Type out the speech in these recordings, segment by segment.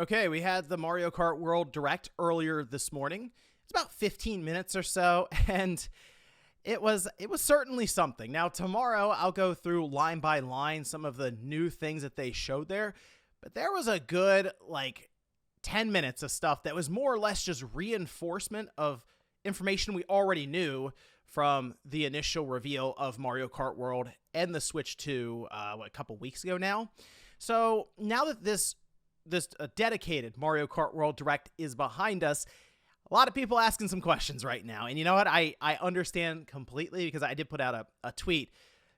Okay, we had the Mario Kart World Direct earlier this morning. It's about 15 minutes or so, and it was certainly something. Now, tomorrow I'll go through line by line some of the new things that they showed there, but there was a good 10 minutes of stuff that was more or less just reinforcement of information we already knew from the initial reveal of Mario Kart World and the Switch 2 a couple weeks ago now. So now that this dedicated Mario Kart World Direct is behind us, a lot of people asking some questions right now. And you know what? I understand completely, because I did put out a tweet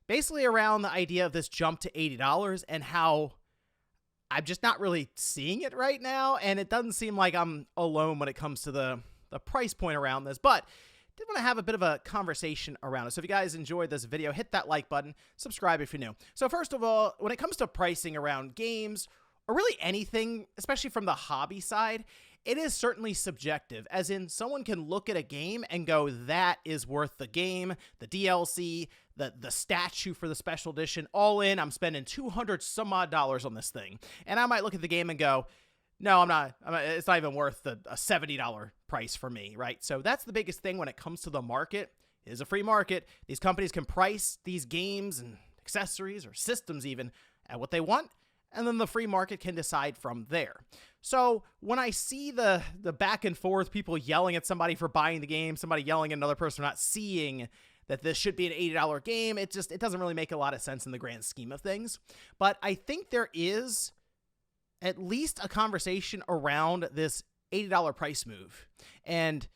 basically around the idea of this jump to $80 and how I'm just not really seeing it right now. And it doesn't seem like I'm alone when it comes to the price point around this. But did want to have a bit of a conversation around it. So if you guys enjoyed this video, hit that like button, subscribe if you're new. So first of all, when it comes to pricing around games, or really anything, especially from the hobby side, it is certainly subjective, as in someone can look at a game and go, that is worth the game, the DLC, the statue for the special edition, all in, I'm spending 200 some odd dollars on this thing. And I might look at the game and go, no, I'm not, it's not even worth a $70 price for me, right? So that's the biggest thing when it comes to the market. It is a free market. These companies can price these games and accessories or systems even at what they want, and then the free market can decide from there. So when I see the back and forth, people yelling at somebody for buying the game, somebody yelling at another person for not seeing that this should be an $80 game, it doesn't really make a lot of sense in the grand scheme of things. But I think there is at least a conversation around this $80 price move and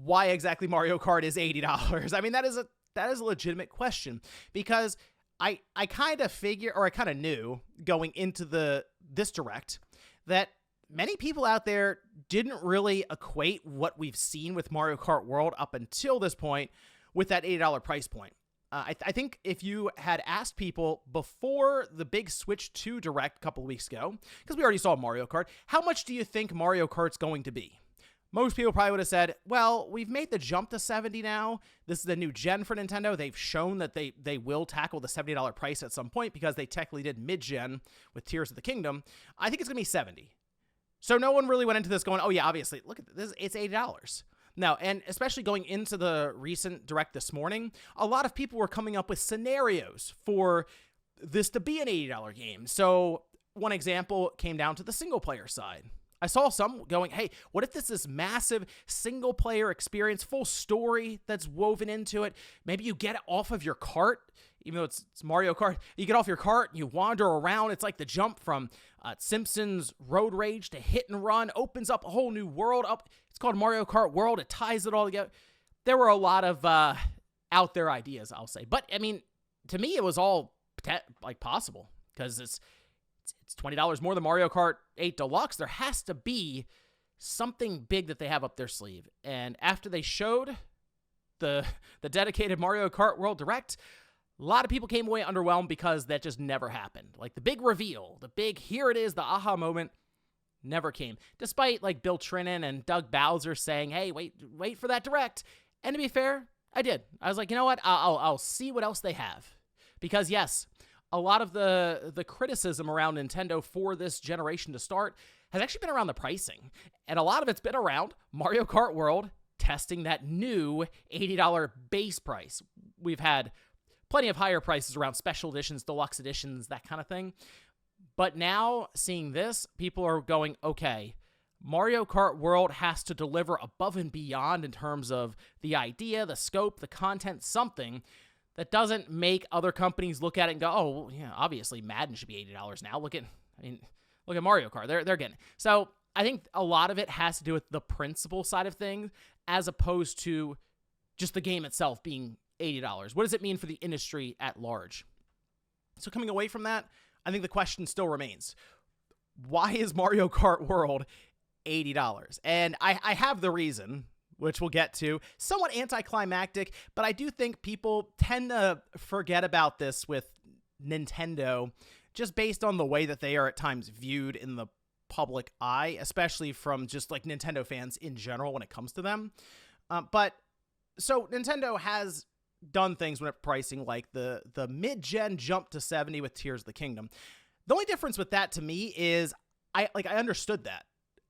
why exactly Mario Kart is $80. I mean, that is a legitimate question, because I kind of figure, or I kind of knew going into this direct, that many people out there didn't really equate what we've seen with Mario Kart World up until this point with that $80 price point. I think if you had asked people before the big Switch 2 direct a couple of weeks ago, because we already saw Mario Kart, how much do you think Mario Kart's going to be? Most people probably would have said, well, we've made the jump to 70 now. This is the new gen for Nintendo. They've shown that they will tackle the $70 price at some point, because they technically did mid-gen with Tears of the Kingdom. I think it's going to be 70. So no one really went into this going, oh yeah, obviously, look at this, it's $80. No, and especially going into the recent direct this morning, a lot of people were coming up with scenarios for this to be an $80 game. So one example came down to the single-player side. I saw some going, hey, what if this is massive single-player experience, full story that's woven into it? Maybe you get it off of your cart, even though it's Mario Kart. You get off your cart and you wander around. It's like the jump from Simpsons Road Rage to Hit and Run, opens up a whole new world. It's called Mario Kart World. It ties it all together. There were a lot of out there ideas, I'll say. But, I mean, to me, it was all possible, because it's $20 more than Mario Kart 8 Deluxe. There has to be something big that they have up their sleeve. And after they showed the dedicated Mario Kart World Direct, a lot of people came away underwhelmed, because that just never happened. Like the big reveal, the big here it is, the aha moment never came. Despite Bill Trinan and Doug Bowser saying, hey, wait for that direct. And to be fair, I did. I was like, you know what? I'll see what else they have. Because yes, a lot of the criticism around Nintendo for this generation to start has actually been around the pricing. And a lot of it's been around Mario Kart World testing that new $80 base price. We've had plenty of higher prices around special editions, deluxe editions, that kind of thing. But now, seeing this, people are going, okay, Mario Kart World has to deliver above and beyond in terms of the idea, the scope, the content, something that doesn't make other companies look at it and go, oh, well, yeah, obviously Madden should be $80 now. Look at Mario Kart. They're getting it. So I think a lot of it has to do with the principle side of things, as opposed to just the game itself being $80. What does it mean for the industry at large? So coming away from that, I think the question still remains, why is Mario Kart World $80? And I have the reason, which we'll get to. Somewhat anticlimactic, but I do think people tend to forget about this with Nintendo, just based on the way that they are at times viewed in the public eye, especially from just Nintendo fans in general when it comes to them. But so Nintendo has done things when it pricing like the mid-gen jump to 70 with Tears of the Kingdom. The only difference with that to me is I understood that.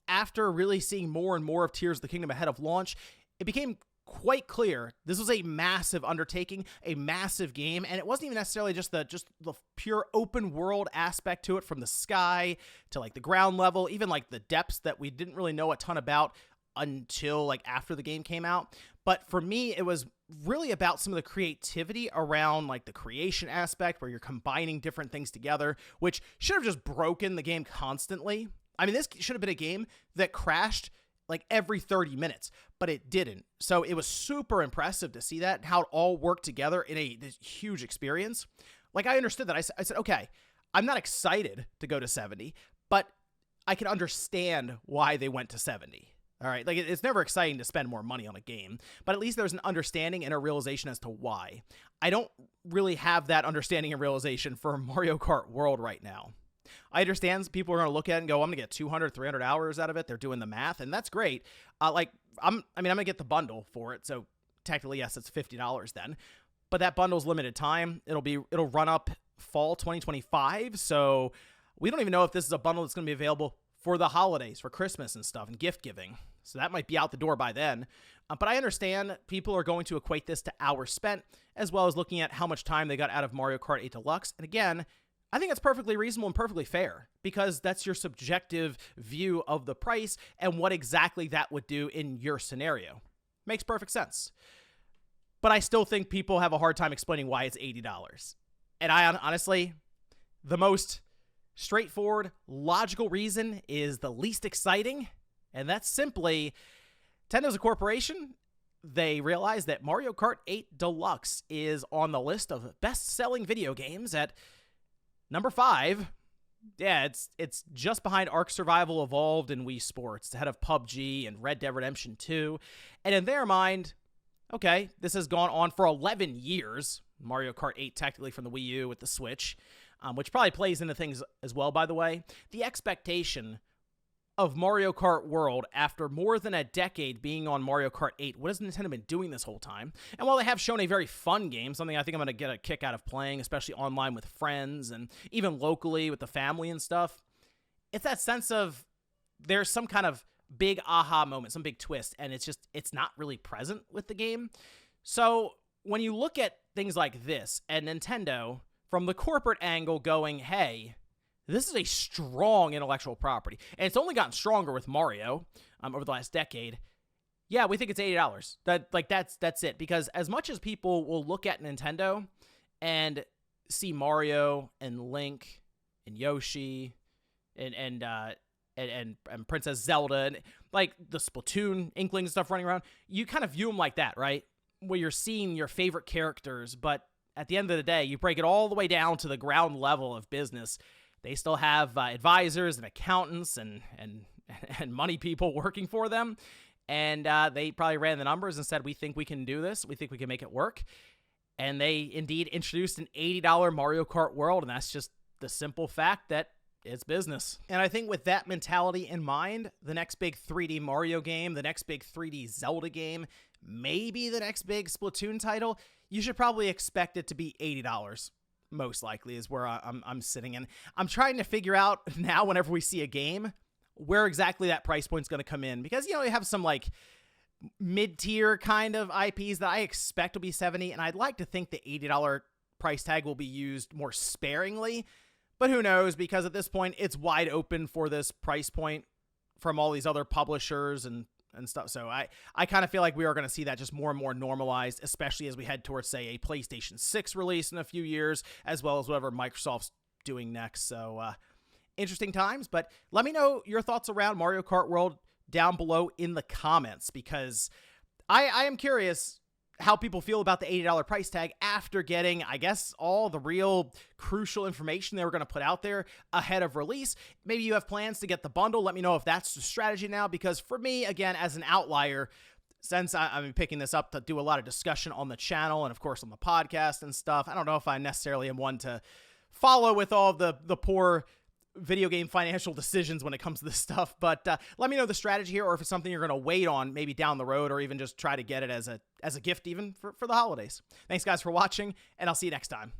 After really seeing more and more of Tears of the Kingdom ahead of launch, it became quite clear this was a massive undertaking, a massive game, and it wasn't even necessarily just the pure open world aspect to it, from the sky to like the ground level, even like the depths that we didn't really know a ton about until like after the game came out. But for me, it was really about some of the creativity around like the creation aspect, where you're combining different things together, which should have just broken the game constantly. I mean, this should have been a game that crashed like every 30 minutes, but it didn't. So it was super impressive to see that, how it all worked together in this huge experience. Like, I understood that. I said, okay, I'm not excited to go to 70, but I can understand why they went to 70. All right, like, it's never exciting to spend more money on a game, but at least there's an understanding and a realization as to why. I don't really have that understanding and realization for Mario Kart World right now. I understand people are going to look at it and go, I'm going to get 200, 300 hours out of it. They're doing the math, and that's great. I'm going to get the bundle for it. So technically, yes, it's $50 then, but that bundle's limited time. It'll run up fall 2025. So we don't even know if this is a bundle that's going to be available for the holidays, for Christmas and stuff, and gift giving. So that might be out the door by then. But I understand people are going to equate this to hours spent, as well as looking at how much time they got out of Mario Kart 8 Deluxe. And again, I think it's perfectly reasonable and perfectly fair, because that's your subjective view of the price and what exactly that would do in your scenario. Makes perfect sense. But I still think people have a hard time explaining why it's $80. And I honestly, the most straightforward, logical reason is the least exciting, and that's simply Nintendo's a corporation. They realize that Mario Kart 8 Deluxe is on the list of best-selling video games at number 5. Yeah, it's just behind Ark Survival Evolved and Wii Sports. It's ahead of PUBG and Red Dead Redemption 2. And in their mind, okay, this has gone on for 11 years. Mario Kart 8 technically from the Wii U with the Switch, which probably plays into things as well, by the way. The expectation of Mario Kart World after more than a decade being on Mario Kart 8. What has Nintendo been doing this whole time? And while they have shown a very fun game, something I think I'm going to get a kick out of playing, especially online with friends and even locally with the family and stuff, it's that sense of there's some kind of big aha moment, some big twist, and it's not really present with the game. So when you look at things like this and Nintendo from the corporate angle going, hey, this is a strong intellectual property, and it's only gotten stronger with Mario over the last decade. Yeah, we think it's $80. That's it. Because as much as people will look at Nintendo and see Mario and Link and Yoshi and Princess Zelda and like the Splatoon Inkling and stuff running around, you kind of view them like that, right? Where you're seeing your favorite characters, but at the end of the day, you break it all the way down to the ground level of business. They still have advisors and accountants and money people working for them. And they probably ran the numbers and said, we think we can do this. We think we can make it work. And they indeed introduced an $80 Mario Kart World. And that's just the simple fact that it's business. And I think with that mentality in mind, the next big 3D Mario game, the next big 3D Zelda game, maybe the next big Splatoon title, you should probably expect it to be $80. Most likely is where I'm sitting in. I'm trying to figure out now, whenever we see a game, where exactly that price point's going to come in. Because, you have some like mid-tier kind of IPs that I expect will be $70, and I'd like to think the $80 price tag will be used more sparingly. But who knows, because at this point, it's wide open for this price point from all these other publishers and stuff. So I kind of feel like we are going to see that just more and more normalized, especially as we head towards, say, a PlayStation 6 release in a few years, as well as whatever Microsoft's doing next. So interesting times, but let me know your thoughts around Mario Kart World down below in the comments, because I am curious how people feel about the $80 price tag after getting, I guess, all the real crucial information they were going to put out there ahead of release. Maybe you have plans to get the bundle. Let me know if that's the strategy now, because for me, again, as an outlier, since I'm picking this up to do a lot of discussion on the channel and, of course, on the podcast and stuff, I don't know if I necessarily am one to follow with all the poor video game financial decisions when it comes to this stuff. But let me know the strategy here, or if it's something you're going to wait on maybe down the road, or even just try to get it as a gift even for the holidays. Thanks, guys, for watching, and I'll see you next time.